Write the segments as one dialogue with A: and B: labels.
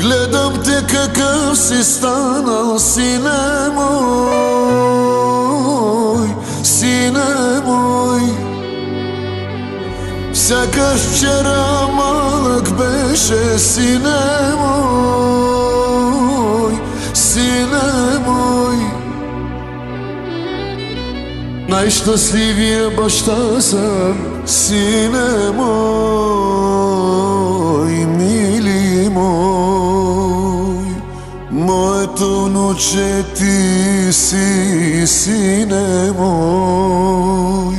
A: Гледам те какъв си станал, сине мой, сине мой. Сякаш вчера малък беше, сине мой, сине мой. Най-щастливия баща съм, сине мой, мили мой. Моето внуче ти си, сине мой,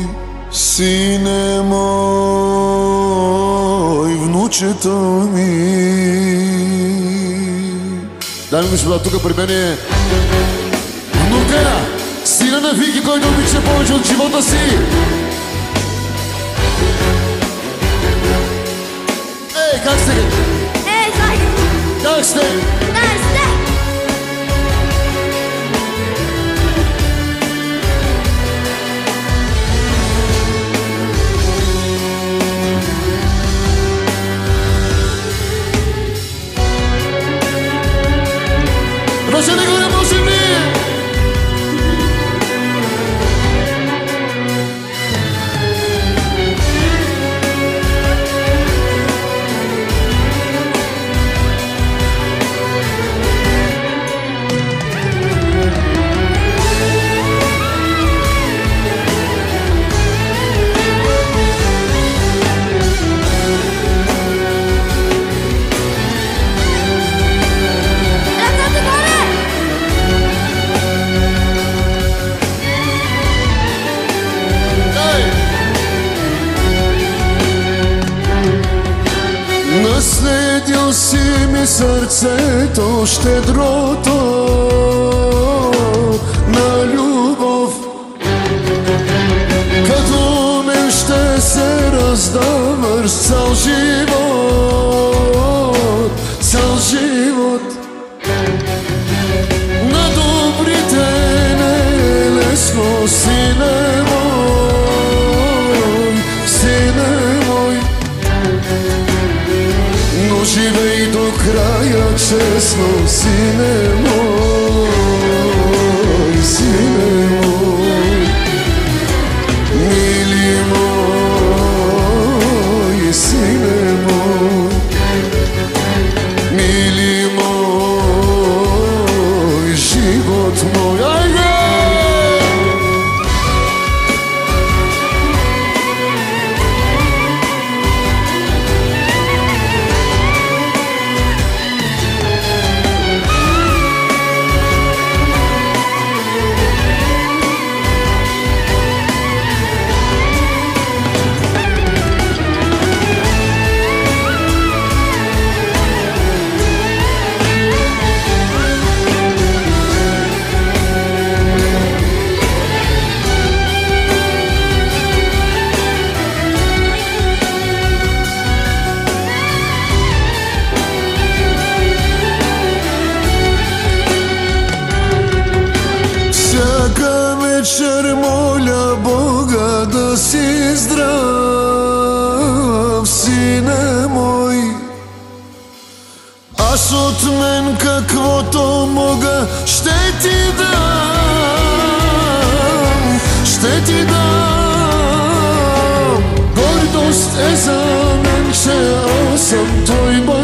A: сине мой, внучето ми. Дами и господа, тук при мен е внука, сина на Вики, който обича повече от живота си. Ей, как сте?
B: Ей, хайде!
A: Как сте?
B: Да, сте!
A: Ръце нагоре, можем ли? Наследил си ми сърцето, щедрото на любов. Като мен ще се раздаваш цял живот, цял живот. На добрите не е лесно, сине мой, сине мой. Но живей до края честно, сине мой, сине мой, мили мой, сине мой, мили мой, живот мой. Вечер моля Бога да си здрав, сине мой. Аз от мен каквото мога ще ти дам, ще ти дам. Гордост е за мен, че аз съм твой Бог.